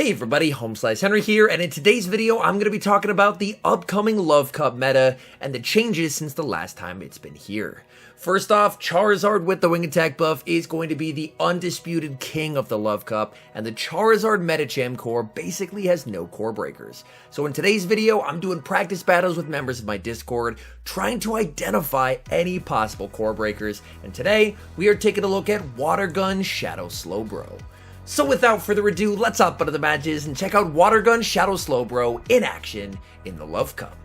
Hey everybody, HomeSliceHenry here, and in today's video, I'm going to be talking about the upcoming Love Cup meta and the changes since the last time it's been here. First off, Charizard with the Wing Attack buff is going to be the undisputed king of the Love Cup, and the Charizard Medicham core basically has no core breakers. So in today's video, I'm doing practice battles with members of my Discord, trying to identify any possible core breakers, and today, we are taking a look at Water Gun Shadow SLOWBRO. So without further ado, let's hop into the matches and check out Water Gun Shadow SLOWBRO in action in the Love Cup.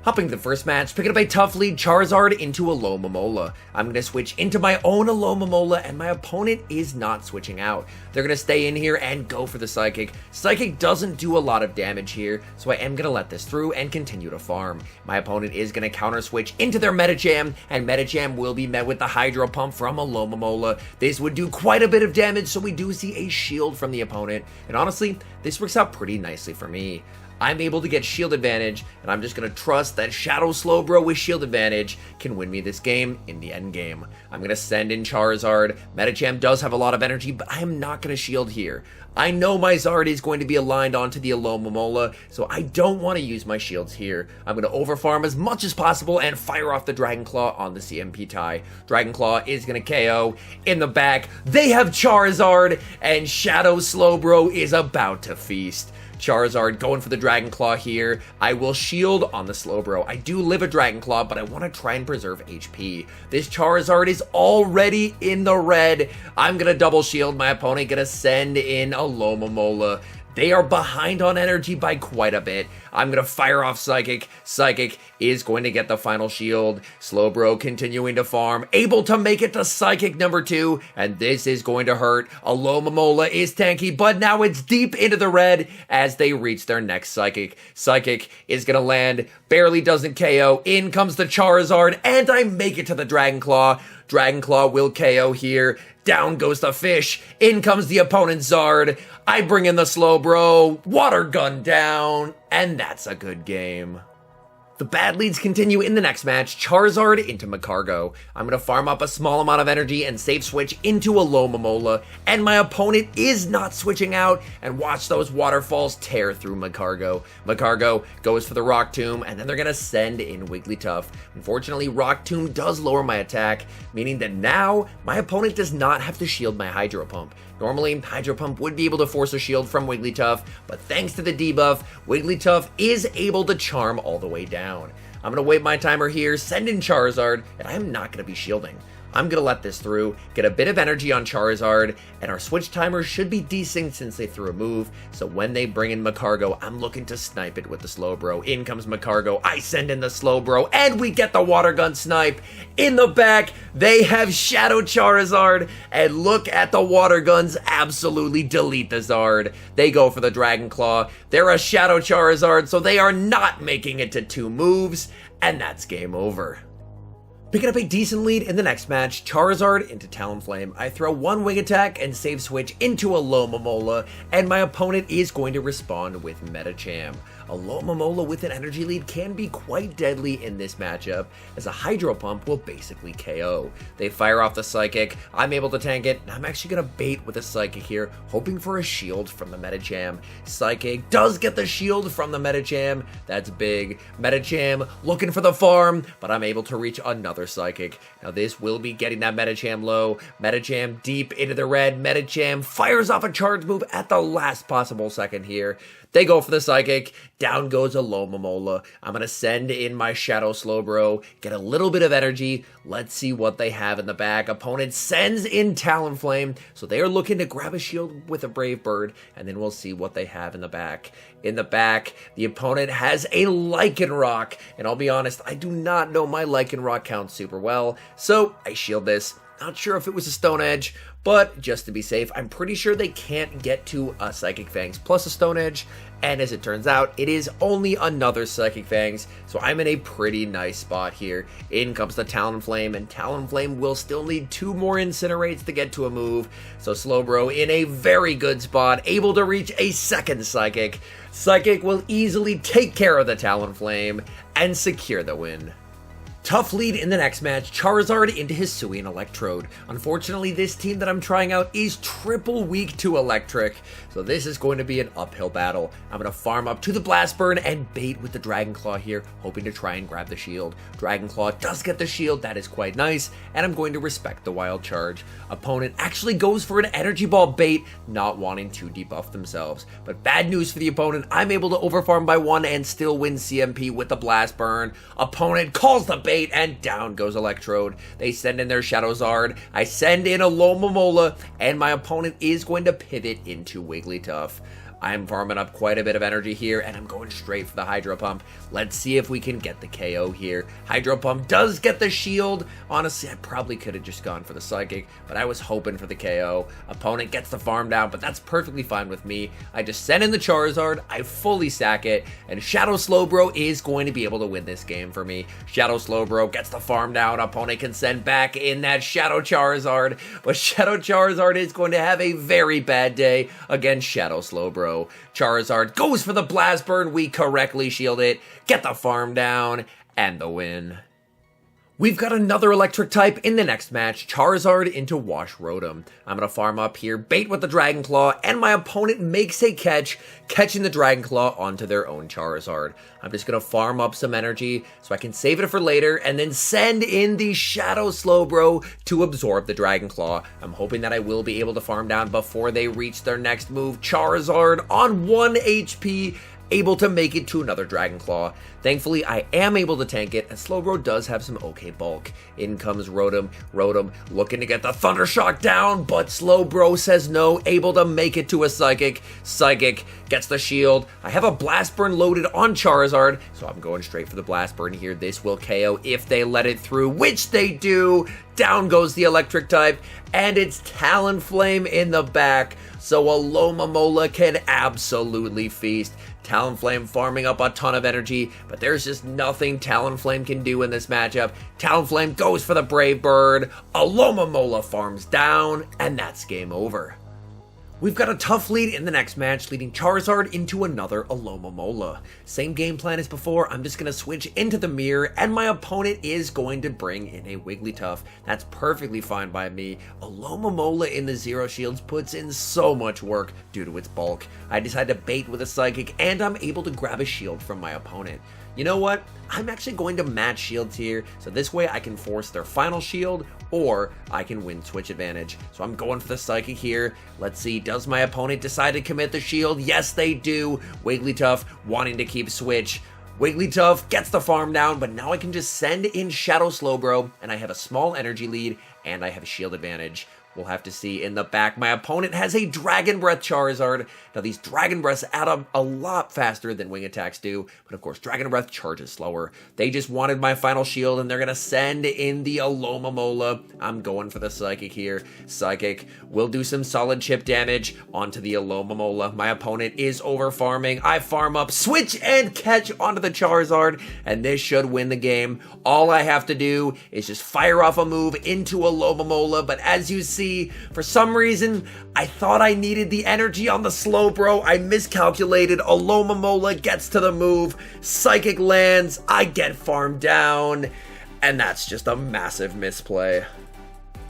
Hopping to the first match, picking up a tough lead Charizard into a Alomomola. I'm going to switch into my own Alomomola, and my opponent is not switching out. They're going to stay in here and go for the Psychic. Psychic doesn't do a lot of damage here, so I am going to let this through and continue to farm. My opponent is going to counter switch into their Medicham, and Medicham will be met with the Hydro Pump from Alomomola. This would do quite a bit of damage, so we do see a shield from the opponent, and honestly, this works out pretty nicely for me. I'm able to get shield advantage, and I'm just going to trust that Shadow SLOWBRO with shield advantage can win me this game in the end game. I'm going to send in Charizard. Medicham does have a lot of energy, but I am not going to shield here. I know my Zard is going to be aligned onto the Alomomola, so I don't want to use my shields here. I'm going to overfarm as much as possible and fire off the Dragon Claw on the CMP tie. Dragon Claw is going to KO. In the back, they have Charizard, and Shadow SLOWBRO is about to feast. Charizard going for the Dragon Claw here. I will shield on the SLOWBRO. I do live a Dragon Claw, but I want to try and preserve HP. This Charizard is already in the red. I'm going to double shield. My opponent going to send in Alomomola. They are behind on energy by quite a bit. I'm going to fire off Psychic. Psychic is going to get the final shield. SLOWBRO continuing to farm. Able to make it to Psychic number 2. And this is going to hurt. Alomomola is tanky, but now it's deep into the red as they reach their next Psychic. Psychic is going to land. Barely doesn't KO. In comes the Charizard. And I make it to the Dragon Claw. Dragon Claw will KO here. Down goes the fish. In comes the opponent's Zard. I bring in the SLOWBRO. Water Gun down. And that's a good game. The bad leads continue in the next match. Charizard into Magcargo. I'm going to farm up a small amount of energy and save switch into Alomomola. And my opponent is not switching out. And watch those waterfalls tear through Magcargo. Magcargo goes for the Rock Tomb, and then they're going to send in Wigglytuff. Unfortunately, Rock Tomb does lower my attack, meaning that now my opponent does not have to shield my Hydro Pump. Normally, Hydro Pump would be able to force a shield from Wigglytuff, but thanks to the debuff, Wigglytuff is able to charm all the way down. I'm going to wait my timer here, send in Charizard, and I'm not going to be shielding. I'm going to let this through, get a bit of energy on Charizard, and our switch timer should be decent since they threw a move, so when they bring in Magcargo, I'm looking to snipe it with the SLOWBRO. In comes Magcargo, I send in the SLOWBRO, and we get the Water Gun snipe. In the back, they have Shadow Charizard, and look at the Water Guns absolutely delete the Zard. They go for the Dragon Claw. They're a Shadow Charizard, so they are not making it to 2 moves, and that's game over. Picking up a decent lead in the next match, Charizard into Talonflame. I throw one Wing Attack and save switch into Alomomola, and my opponent is going to respond with Medicham. Alomomola with an energy lead can be quite deadly in this matchup, as a Hydro Pump will basically KO. They fire off the Psychic, I'm able to tank it, and I'm actually going to bait with a Psychic here, hoping for a shield from the Medicham. Psychic does get the shield from the Medicham, that's big. Medicham looking for the farm, but I'm able to reach another Psychic. Now this will be getting that Medicham low. Medicham deep into the red. Medicham fires off a charge move at the last possible second here. They go for the Psychic. Down goes Alomomola. I'm going to send in my Shadow SLOWBRO. Get a little bit of energy. Let's see what they have in the back. Opponent sends in Talonflame. So they are looking to grab a shield with a Brave Bird. And then we'll see what they have in the back. In the back, the opponent has a Lycanroc. And I'll be honest, I do not know my Lycanroc count super well. So I shield this. Not sure if it was a Stone Edge, but just to be safe, I'm pretty sure they can't get to a Psychic Fangs plus a Stone Edge, and as it turns out, it is only another Psychic Fangs, so I'm in a pretty nice spot here. In comes the Talonflame, and Talonflame will still need 2 more Incinerates to get to a move, so SLOWBRO in a very good spot, able to reach a second Psychic. Psychic will easily take care of the Talonflame and secure the win. Tough lead in the next match, Charizard into Hisuian Electrode. Unfortunately, this team that I'm trying out is triple weak to Electric, so this is going to be an uphill battle. I'm going to farm up to the Blast Burn and bait with the Dragon Claw here, hoping to try and grab the shield. Dragon Claw does get the shield, that is quite nice, and I'm going to respect the Wild Charge. Opponent actually goes for an Energy Ball bait, not wanting to debuff themselves. But bad news for the opponent, I'm able to overfarm by 1 and still win CMP with the Blast Burn. Opponent calls the bait, and down goes Electrode. They send in their Shadow Zard, I send in a Alomomola, and my opponent is going to pivot into Wigglytuff. I'm farming up quite a bit of energy here, and I'm going straight for the Hydro Pump. Let's see if we can get the KO here. Hydro Pump does get the shield. Honestly, I probably could have just gone for the Psychic, but I was hoping for the KO. Opponent gets the farm down, but that's perfectly fine with me. I just send in the Charizard, I fully sack it, and Shadow Slowbro is going to be able to win this game for me. Shadow Slowbro gets the farm down. Opponent can send back in that Shadow Charizard, but Shadow Charizard is going to have a very bad day against Shadow Slowbro. Charizard goes for the Blast Burn, we correctly shield it, get the farm down, and the win. We've got another electric type in the next match, Charizard into Wash Rotom. I'm going to farm up here, bait with the Dragon Claw, and my opponent makes a catch, catching the Dragon Claw onto their own Charizard. I'm just going to farm up some energy so I can save it for later, and then send in the Shadow Slowbro to absorb the Dragon Claw. I'm hoping that I will be able to farm down before they reach their next move. Charizard on 1 HP, able to make it to another Dragon Claw. Thankfully, I am able to tank it, as Slowbro does have some okay bulk. In comes Rotom. Rotom looking to get the Thunder Shock down, but Slowbro says no, able to make it to a Psychic. Psychic gets the shield. I have a Blast Burn loaded on Charizard, so I'm going straight for the Blast Burn here. This will KO if they let it through, which they do. Down goes the electric type, and it's Talonflame in the back, so Alomomola can absolutely feast. Talonflame farming up a ton of energy, but there's just nothing Talonflame can do in this matchup. Talonflame goes for the Brave Bird, Alomomola farms down, and that's game over. We've got a tough lead in the next match, leading Charizard into another Alomomola. Same game plan as before, I'm just going to switch into the mirror, and my opponent is going to bring in a Wigglytuff. That's perfectly fine by me. Alomomola in the Zero Shields puts in so much work due to its bulk. I decide to bait with a Psychic, and I'm able to grab a shield from my opponent. You know what? I'm actually going to match shields here, so this way I can force their final shield, or I can win switch advantage. So I'm going for the Psychic here. Let's see, does my opponent decide to commit the shield? Yes, they do. Wigglytuff wanting to keep switch. Wigglytuff gets the farm down, but now I can just send in Shadow Slowbro, and I have a small energy lead, and I have a shield advantage. We'll have to see in the back. My opponent has a Dragon Breath Charizard. Now, these Dragon Breaths add up a lot faster than Wing Attacks do, but of course, Dragon Breath charges slower. They just wanted my final shield, and they're going to send in the Alomomola. I'm going for the Psychic here. Psychic will do some solid chip damage onto the Alomomola. My opponent is over farming. I farm up, switch, and catch onto the Charizard, and this should win the game. All I have to do is just fire off a move into Alomomola, but as you see, for some reason, I thought I needed the energy on the Slowbro. I miscalculated. Alomomola gets to the move. Psychic lands. I get farmed down. And that's just a massive misplay.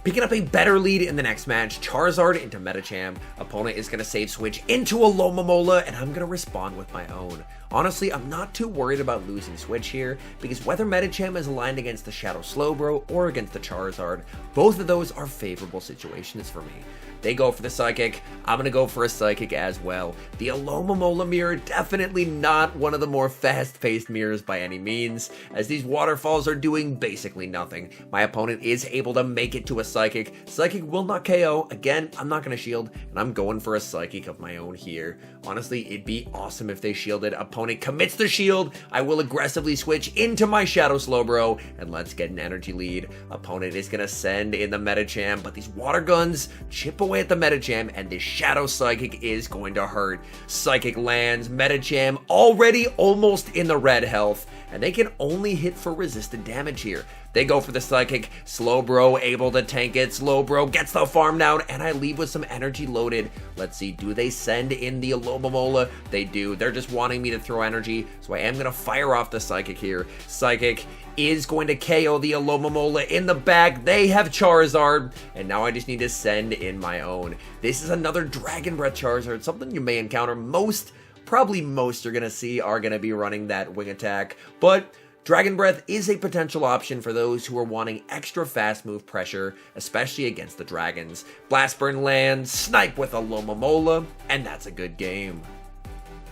Picking up a better lead in the next match, Charizard into Medicham. Opponent is going to save switch into Alomomola, and I'm going to respond with my own. Honestly, I'm not too worried about losing switch here, because whether Medicham is aligned against the Shadow Slowbro or against the Charizard, both of those are favorable situations for me. They go for the Psychic, I'm going to go for a Psychic as well. The Alomomola mirror, definitely not one of the more fast-paced mirrors by any means, as these waterfalls are doing basically nothing. My opponent is able to make it to a Psychic. Psychic will not KO. Again, I'm not going to shield, and I'm going for a Psychic of my own here. Honestly, it'd be awesome if they shielded. Opponent commits the shield. I will aggressively switch into my Shadow Slowbro, and let's get an energy lead. Opponent is going to send in the Medicham, but these water guns chip away at the Medicham, and this Shadow Psychic is going to hurt. Psychic lands, Medicham already almost in the red health, and they can only hit for resisted damage here. They go for the Psychic. SLOWBRO able to tank it. SLOWBRO gets the farm down, and I leave with some energy loaded. Let's see, do they send in the Alomomola? They do. They're just wanting me to throw energy, so I am going to fire off the Psychic here. Psychic is going to KO the Alomomola in the back. They have Charizard, and now I just need to send in my own. This is another Dragon Breath Charizard, something you may encounter. Probably most you're going to see are going to be running that Wing Attack, but Dragon Breath is a potential option for those who are wanting extra fast move pressure, especially against the dragons. Blast Burn lands, snipe with Alomomola, and that's a good game.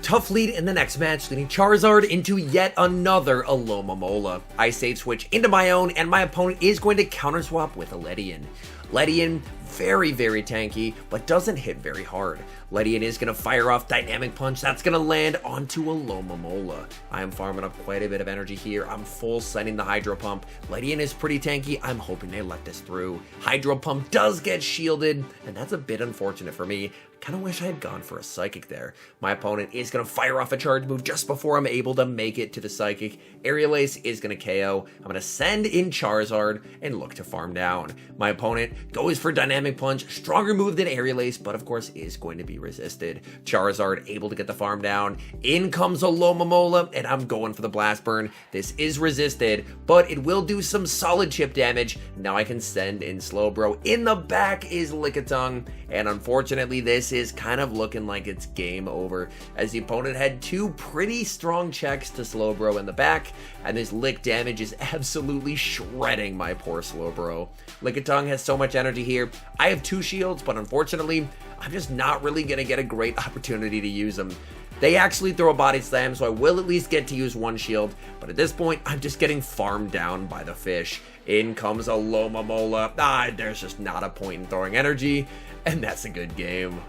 Tough lead in the next match, leading Charizard into yet another Alomomola. I save switch into my own, and my opponent is going to counter swap with a Ledian. Ledian, very, very tanky, but doesn't hit very hard. Ledian is going to fire off Dynamic Punch. That's going to land onto Alomomola. I am farming up quite a bit of energy here. I'm full sending the Hydro Pump. Ledian is pretty tanky. I'm hoping they let this through. Hydro Pump does get shielded, and that's a bit unfortunate for me. Kind of wish I had gone for a Psychic there. My opponent is going to fire off a charge move just before I'm able to make it to the Psychic. Aerial Ace is going to KO. I'm going to send in Charizard and look to farm down. My opponent goes for Dynamic Punch. Stronger move than Aerial Ace, but of course is going to be resisted. Charizard able to get the farm down. In comes Alomomola, and I'm going for the Blast Burn. This is resisted, but it will do some solid chip damage. Now I can send in SLOWBRO. In the back is Lickitung, and unfortunately this is kind of looking like it's game over, as the opponent had two pretty strong checks to SLOWBRO in the back, and this lick damage is absolutely shredding my poor SLOWBRO. Lickitung has so much energy here. I have two shields, but unfortunately I'm just not really gonna get a great opportunity to use them. They actually throw a Body Slam, so I will at least get to use one shield, but at this point I'm just getting farmed down by the fish. In comes Alomomola. There's just not a point in throwing energy, and that's a good game.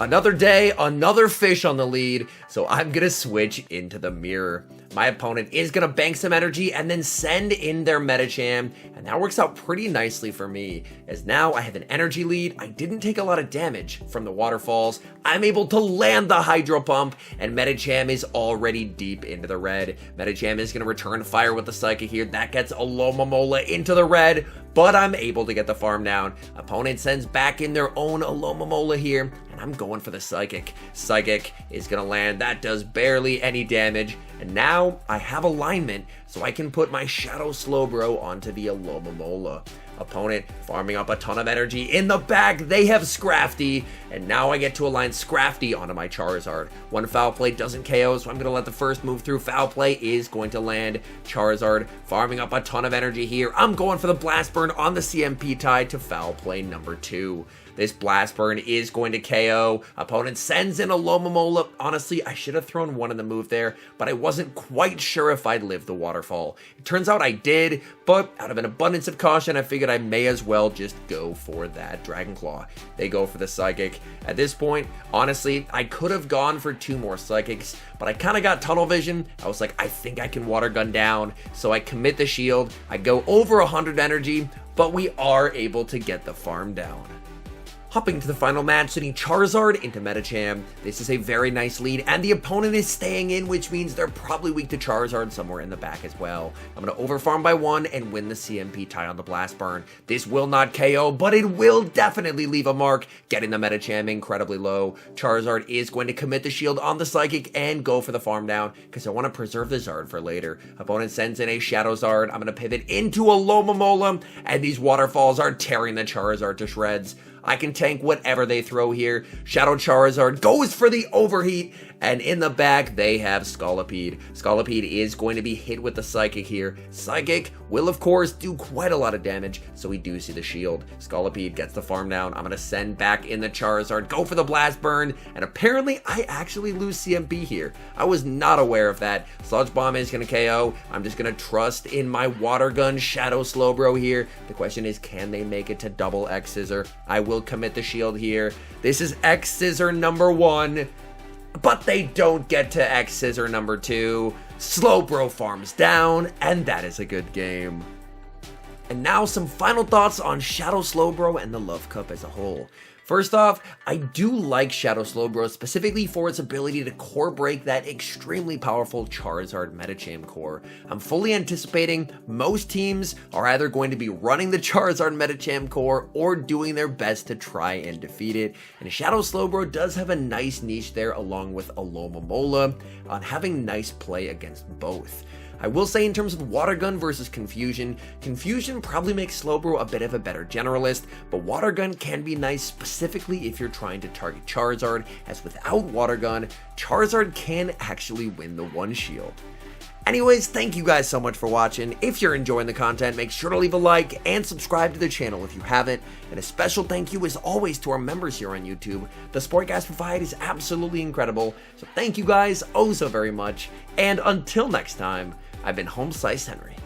Another day, another fish on the lead, so I'm gonna switch into the mirror. My opponent is gonna bank some energy and then send in their Medicham, and that works out pretty nicely for me, as now I have an energy lead. I didn't take a lot of damage from the waterfalls. I'm able to land the Hydro Pump, and Medicham is already deep into the red. Medicham is gonna return fire with the Psychic here. That gets Alomomola into the red, but I'm able to get the farm down. Opponent sends back in their own Alomomola here, and I'm going for the Psychic. Psychic is gonna land. That does barely any damage, and now I have alignment, so I can put my Shadow SLOWBRO onto the Alomomola. Opponent farming up a ton of energy. In the back, they have Scrafty, and now I get to align Scrafty onto my Charizard. One Foul Play doesn't KO, so I'm going to let the first move through. Foul Play is going to land. Charizard farming up a ton of energy here. I'm going for the Blast Burn on the CMP tie to Foul Play number 2. This Blast Burn is going to KO. Opponent sends in a Alomomola. Honestly, I should have thrown one in the move there, but I wasn't quite sure if I'd live the waterfall. It turns out I did, but out of an abundance of caution, I figured I may as well just go for that Dragon Claw. They go for the Psychic. At this point, honestly, I could have gone for 2 more Psychics, but I kind of got tunnel vision. I was like, I think I can Water Gun down, so I commit the shield. I go over 100 energy, but we are able to get the farm down. Hopping to the final match, sending Charizard into Medicham. This is a very nice lead, and the opponent is staying in, which means they're probably weak to Charizard somewhere in the back as well. I'm going to overfarm by 1 and win the CMP tie on the Blast Burn. This will not KO, but it will definitely leave a mark, getting the Medicham incredibly low. Charizard is going to commit the shield on the Psychic and go for the farm down, because I want to preserve the Zard for later. Opponent sends in a Shadow Zard. I'm going to pivot into a Alomomola, and these waterfalls are tearing the Charizard to shreds. I can tank whatever they throw here. Shadow Charizard goes for the overheat, and in the back, they have Scolipede. Scolipede is going to be hit with the Psychic here. Psychic will, of course, do quite a lot of damage, so we do see the shield. Scolipede gets the farm down. I'm going to send back in the Charizard, go for the Blast Burn, and apparently, I actually lose CMP here. I was not aware of that. Sludge Bomb is going to KO. I'm just going to trust in my Water Gun Shadow SLOWBRO here. The question is, can they make it to double X Scissor? I will commit the shield here. This is X Scissor number 1, but they don't get to X Scissor number 2. SLOWBRO farms down, and that is a good game. And now some final thoughts on Shadow SLOWBRO and the Love Cup as a whole. First off, I do like Shadow Slowbro specifically for its ability to core break that extremely powerful Charizard Medicham core. I'm fully anticipating most teams are either going to be running the Charizard Medicham core or doing their best to try and defeat it, and Shadow Slowbro does have a nice niche there along with Alomomola on having nice play against both. I will say in terms of Water Gun versus Confusion, Confusion probably makes Slowbro a bit of a better generalist, but Water Gun can be nice specifically if you're trying to target Charizard, as without Water Gun, Charizard can actually win the one shield. Anyways, thank you guys so much for watching. If you're enjoying the content, make sure to leave a like and subscribe to the channel if you haven't. And a special thank you as always to our members here on YouTube. The support you guys provide is absolutely incredible, so thank you guys oh so very much. And until next time, I've been HomeSliceHenry.